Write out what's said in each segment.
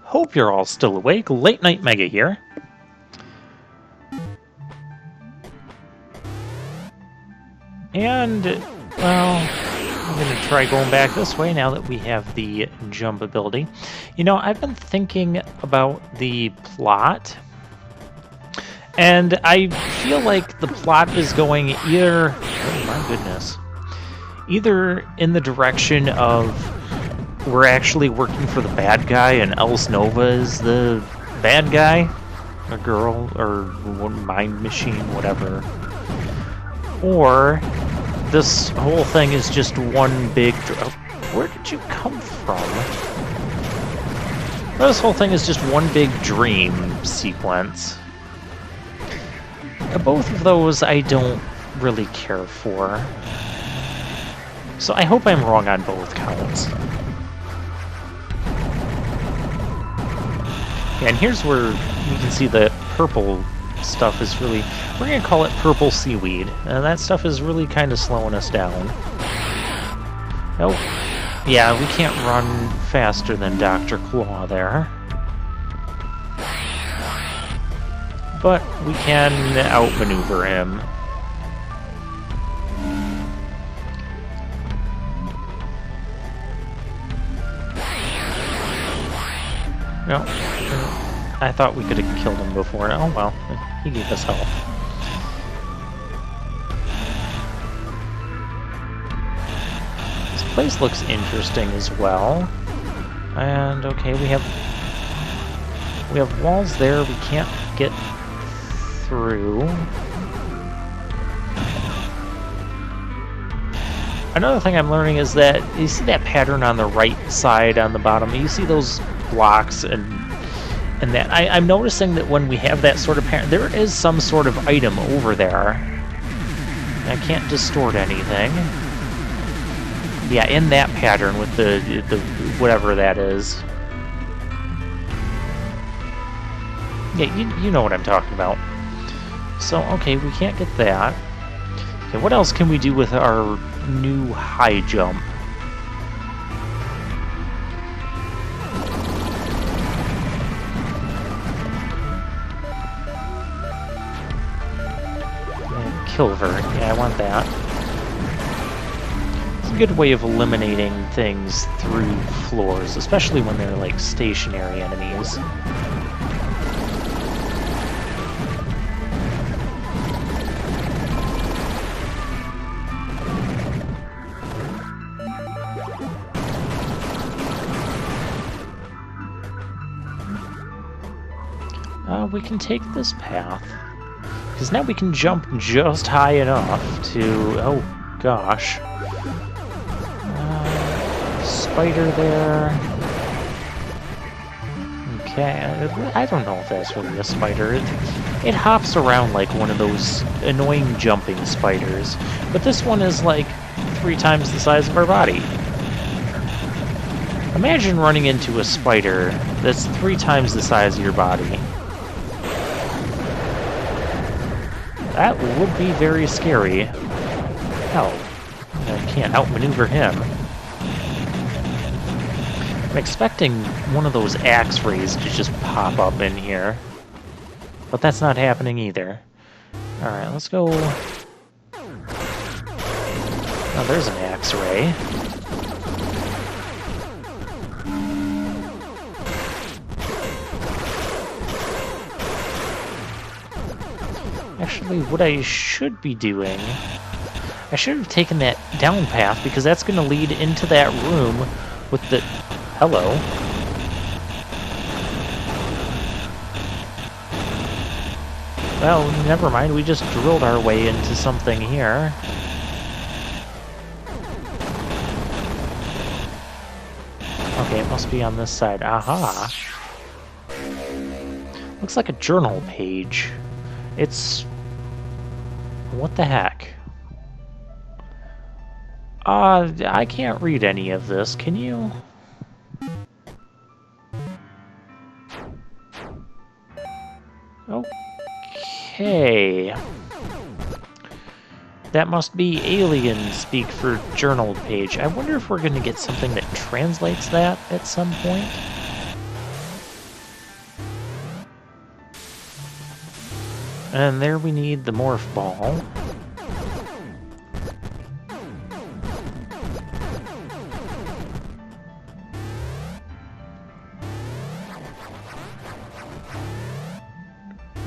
Hope you're all still awake. Late Night Mega here. And, well, I'm going to try going back this way now that we have the jump ability. You know, I've been thinking about the plot, and I feel like the plot is going either... Oh my goodness. Either in the direction of we're actually working for the bad guy and Else Nova is the bad guy, a girl, or mind machine, whatever. Or this whole thing is just one big... Where did you come from? This whole thing is just one big dream sequence. Both of those I don't really care for. So I hope I'm wrong on both counts. Yeah, and here's where you can see the purple stuff is really... We're going to call it purple seaweed. And that stuff is really kind of slowing us down. Oh, yeah, we can't run faster than Dr. Claw there. But we can outmaneuver him. No, I thought we could have killed him before. Oh well, he gave us health. This place looks interesting as well. And okay, we have walls there we can't get through. Another thing I'm learning is that you see that pattern on the right side on the bottom. You see those blocks and that I'm noticing that when we have that sort of pattern, there is some sort of item over there. I can't distort anything. Yeah, in that pattern with the whatever that is. Yeah, you know what I'm talking about. So okay, we can't get that. Okay, what else can we do with our new high jump? Kilver, yeah, I want that. It's a good way of eliminating things through floors, especially when they're like stationary enemies. We can take this path. Because now we can jump just high enough to... Oh, gosh. Spider there. Okay, I don't know if that's really a spider. It hops around like one of those annoying jumping spiders. But this one is like 3 times the size of our body. Imagine running into a spider that's 3 times the size of your body. That would be very scary. Hell, I can't outmaneuver him. I'm expecting one of those axe rays to just pop up in here. But that's not happening either. Alright, let's go... Oh, there's an axe ray. Actually, what I should be doing... I should have taken that down path, because that's going to lead into that room with the... Hello. Well, never mind, we just drilled our way into something here. Okay, it must be on this side. Aha! Looks like a journal page. It's... What the heck? I can't read any of this. Can you? Okay. That must be alien speak for journal page. I wonder if we're going to get something that translates that at some point. And there we need the morph ball.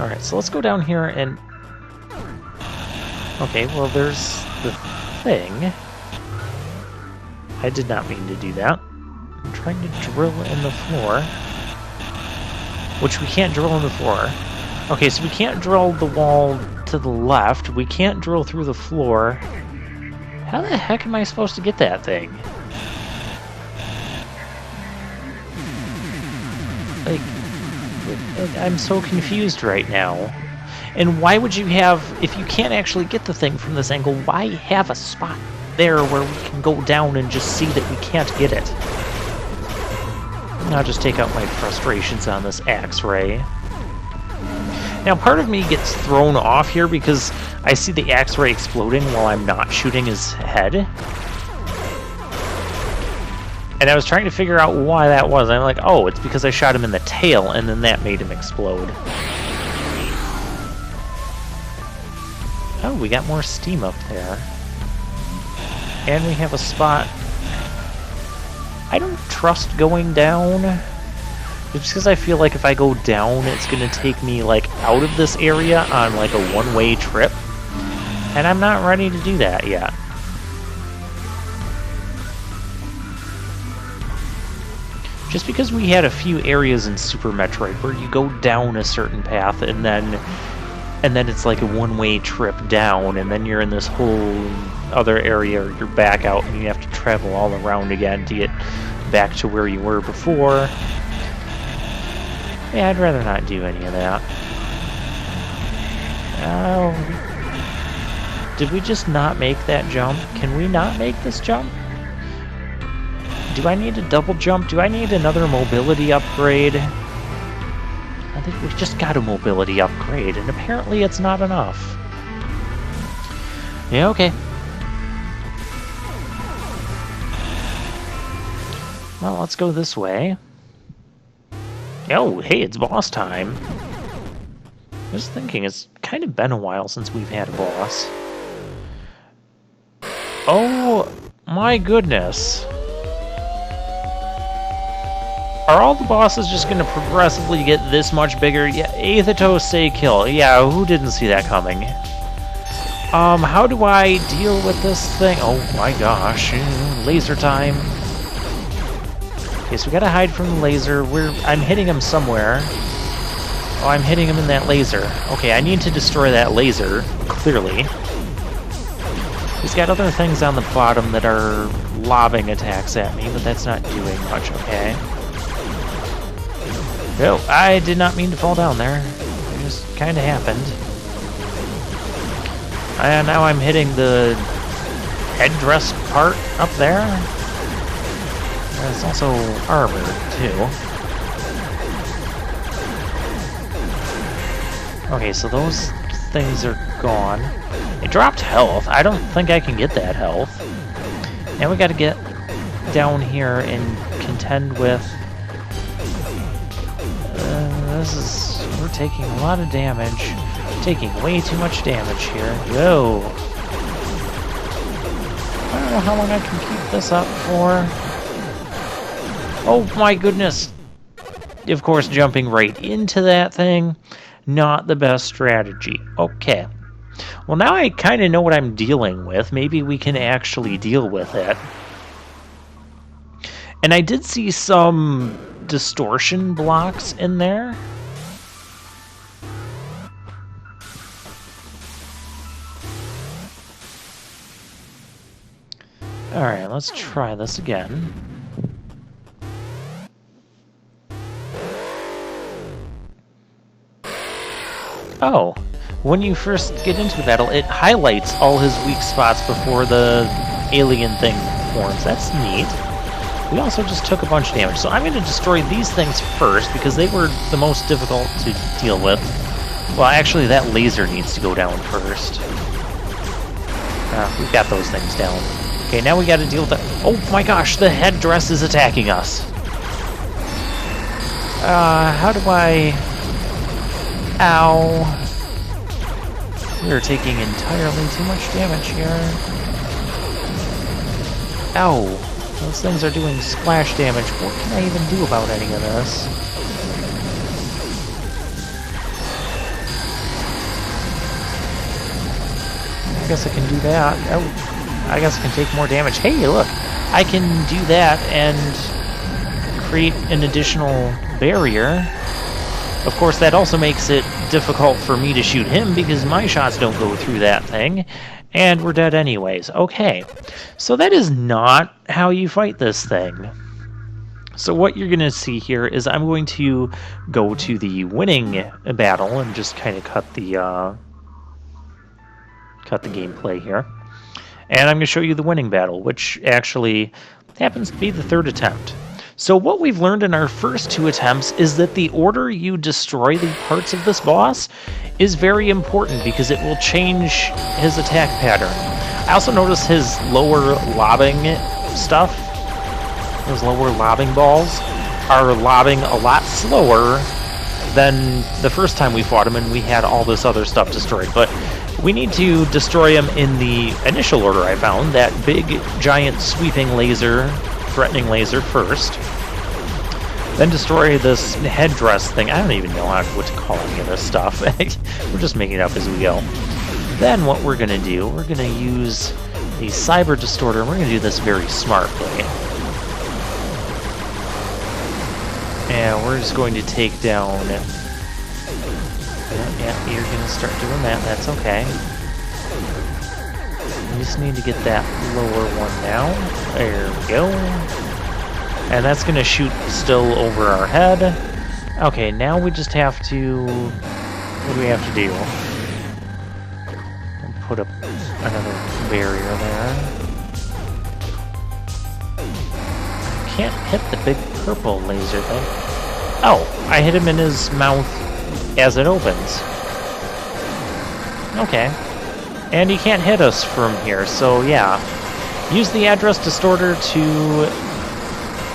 Alright, so let's go down here and... Okay, well there's the thing. I did not mean to do that. I'm trying to drill in the floor. Which we can't drill in the floor. Okay, so we can't drill the wall to the left. We can't drill through the floor. How the heck am I supposed to get that thing? Like... I'm so confused right now. And why would you have, if you can't actually get the thing from this angle, why have a spot there where we can go down and just see that we can't get it? I'll just take out my frustrations on this axe ray. Now part of me gets thrown off here because I see the axe ray exploding while I'm not shooting his head. And I was trying to figure out why that was. I'm like, oh, it's because I shot him in the tail, and then that made him explode. Oh, we got more steam up there. And we have a spot. I don't trust going down. It's because I feel like if I go down, it's going to take me, like, out of this area on, like, a one-way trip. And I'm not ready to do that yet. Just because we had a few areas in Super Metroid where you go down a certain path and then it's like a one-way trip down, and then you're in this whole other area, or you're back out and you have to travel all around again to get back to where you were before. Yeah, I'd rather not do any of that. Oh, did we just not make that jump? Can we not make this jump? Do I need a double jump? Do I need another mobility upgrade? I think we just got a mobility upgrade, and apparently it's not enough. Yeah, okay. Well, let's go this way. Oh, hey, it's boss time. I was thinking, it's kind of been a while since we've had a boss. Oh, my goodness. Are all the bosses just going to progressively get this much bigger? Yeah, Aethatos say kill. Yeah, who didn't see that coming? How do I deal with this thing? Oh my gosh. Laser time. Okay, so we gotta hide from the laser. I'm hitting him somewhere. Oh, I'm hitting him in that laser. Okay, I need to destroy that laser, clearly. He's got other things on the bottom that are lobbing attacks at me, but that's not doing much, okay? Oh, I did not mean to fall down there. It just kind of happened. And now I'm hitting the headdress part up there. It's also armor, too. Okay, so those things are gone. It dropped health. I don't think I can get that health. Now we gotta get down here and contend with... we're taking a lot of damage. Taking way too much damage here. Whoa. I don't know how long I can keep this up for. Oh my goodness. Of course, jumping right into that thing, not the best strategy. Okay. Well, now I kind of know what I'm dealing with. Maybe we can actually deal with it. And I did see some distortion blocks in there. Alright, let's try this again. Oh, when you first get into the battle, it highlights all his weak spots before the alien thing forms. That's neat. We also just took a bunch of damage. So I'm going to destroy these things first, because they were the most difficult to deal with. Well, actually, that laser needs to go down first. We've got those things down. Okay, now we got to deal with the... Oh my gosh, the headdress is attacking us. How do I... Ow. We are taking entirely too much damage here. Ow! Those things are doing splash damage. What can I even do about any of this? I guess I can do that. Oh, I guess I can take more damage. Hey, look! I can do that and create an additional barrier. Of course, that also makes it difficult for me to shoot him because my shots don't go through that thing, and we're dead anyways. Okay, so that is not how you fight this thing. So what you're going to see here is I'm going to go to the winning battle and just kind of cut the gameplay here. And I'm going to show you the winning battle, which actually happens to be the third attempt. So what we've learned in our first two attempts is that the order you destroy the parts of this boss is very important because it will change his attack pattern. I also noticed his lower lobbing stuff, his lower lobbing balls, are lobbing a lot slower than the first time we fought him and we had all this other stuff destroyed. But we need to destroy him in the initial order I found, that big, giant, sweeping laser, threatening laser first. Then destroy this headdress thing. I don't even know what to call any of this stuff. We're just making it up as we go. Then what we're going to do, we're going to use the Cyber Distorter, and we're going to do this very smartly. And we're just going to take down... Yeah, you're going to start doing that. That's okay. We just need to get that lower one now. There we go. And that's going to shoot still over our head. Okay, now we just have to... What do we have to do? Put up another barrier there. Can't hit the big purple laser thing. Oh, I hit him in his mouth as it opens. Okay. And he can't hit us from here, so yeah. Use the address distorter to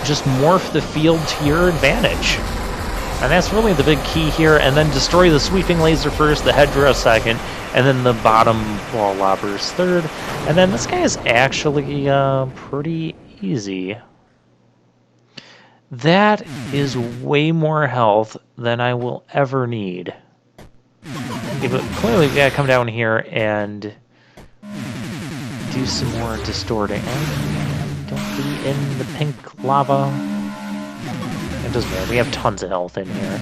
just morph the field to your advantage. And that's really the big key here, and then destroy the sweeping laser first, the headdress second, and then the bottom wall lobbers third. And then this guy is actually pretty easy. That is way more health than I will ever need. Okay, but clearly we gotta come down here and do some more distorting. Don't be in the pink lava. It doesn't matter, we have tons of health in here.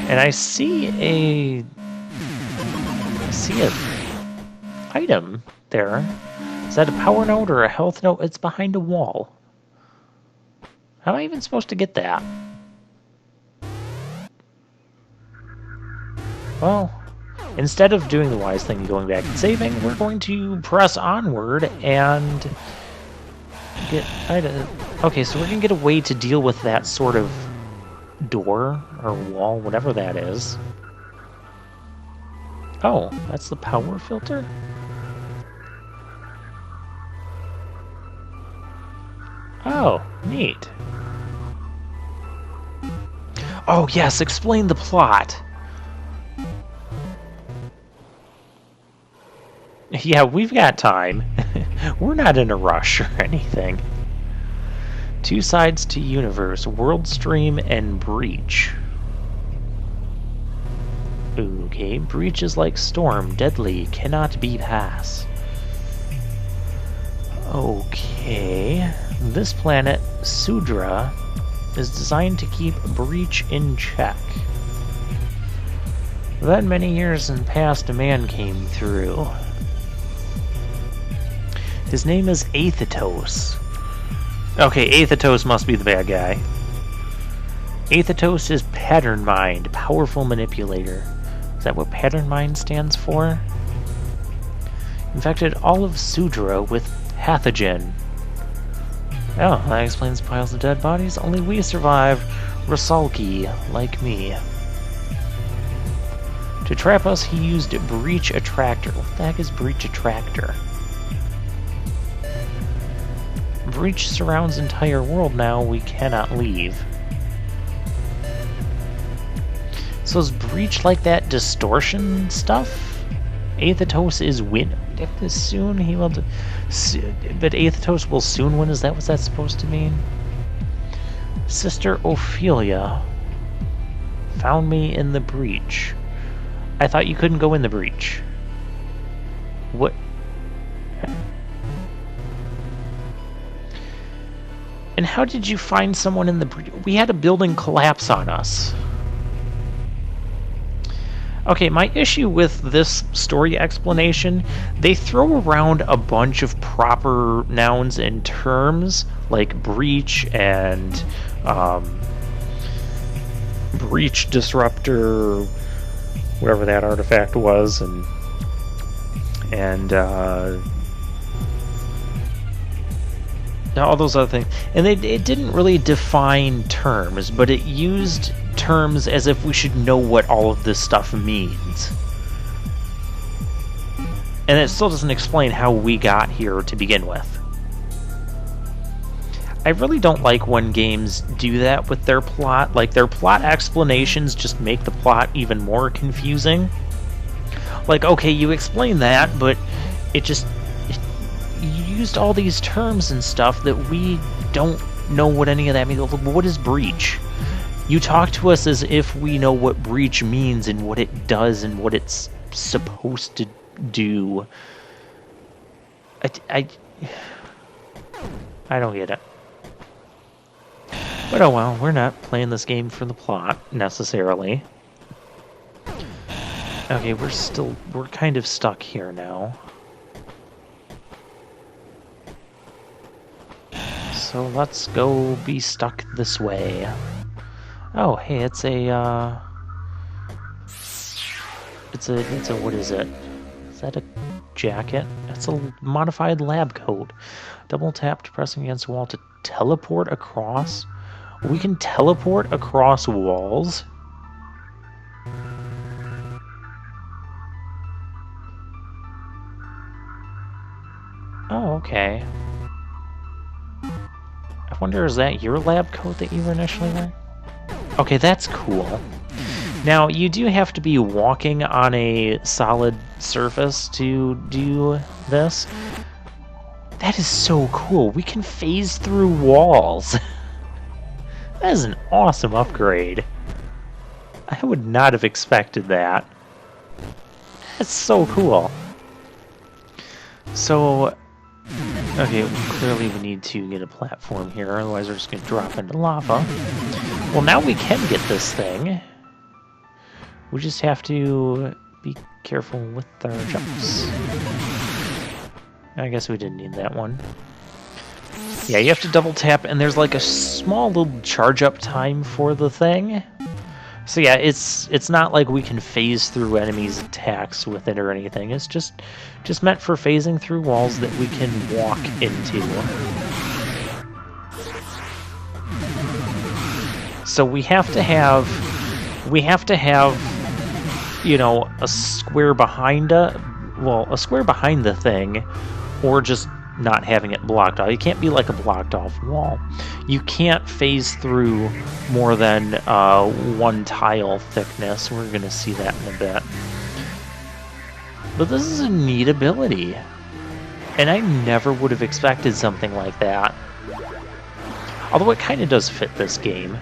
And I see a item there. Is that a power node or a health node? It's behind a wall. How am I even supposed to get that? Well, instead of doing the wise thing and going back and saving, we're going to press onward and get... Okay, so we're going to get a way to deal with that sort of door or wall, whatever that is. Oh, that's the power filter? Oh, neat. Oh, yes, explain the plot. Yeah, we've got time. We're not in a rush or anything. Two sides to universe, world stream and breach. Okay, breach is like storm, deadly, cannot be passed. Okay, this planet, Sudra, is designed to keep breach in check. Then many years in the past, a man came through. His name is Aethatos. Okay, Aethatos must be the bad guy. Aethatos is Pattern Mind, powerful manipulator. Is that what Pattern Mind stands for? Infected all of Sudra with pathogen. Oh, that explains piles of dead bodies. Only we survive. Rasalki, like me. To trap us, he used Breach Attractor. What the heck is Breach Attractor? Breach surrounds entire world now. We cannot leave. So is Breach like that distortion stuff? Aethatos is win. Soon he will. But Aethatos will soon win. Is that what that's supposed to mean? Sister Ophelia found me in the breach. I thought you couldn't go in the breach. What? And how did you find someone in the breach? We had a building collapse on us. Okay, my issue with this story explanation, they throw around a bunch of proper nouns and terms, like breach and breach disruptor, whatever that artifact was, and all those other things. And it didn't really define terms, but it used terms as if we should know what all of this stuff means. And it still doesn't explain how we got here to begin with. I really don't like when games do that with their plot. Like, their plot explanations just make the plot even more confusing. Like, okay, you explain that, but you used all these terms and stuff that we don't know what any of that means. What is breach? You talk to us as if we know what breach means and what it does and what it's supposed to do. I don't get it. But oh well, we're not playing this game for the plot, necessarily. Okay, we're kind of stuck here now. So let's go be stuck this way. Oh, hey, it's a, what is it? Is that a jacket? It's a modified lab coat. Double tap to pressing against a wall to teleport across. We can teleport across walls? Oh, okay. I wonder, is that your lab coat that you were initially wearing? Okay, that's cool. Now, you do have to be walking on a solid surface to do this. That is so cool. We can phase through walls. That is an awesome upgrade. I would not have expected that. That's so cool. So, okay, clearly we need to get a platform here, otherwise we're just going to drop into lava. Well, now we can get this thing. We just have to be careful with our jumps. I guess we didn't need that one. Yeah, you have to double tap, and there's like a small little charge up time for the thing. So yeah, it's not like we can phase through enemies' attacks with it or anything. It's just meant for phasing through walls that we can walk into. So we have to have, you know, a square behind a square behind the thing, or just not having it blocked off. You can't be like a blocked off wall. You can't phase through more than one tile thickness. We're going to see that in a bit. But this is a neat ability. And I never would have expected something like that. Although it kind of does fit this game.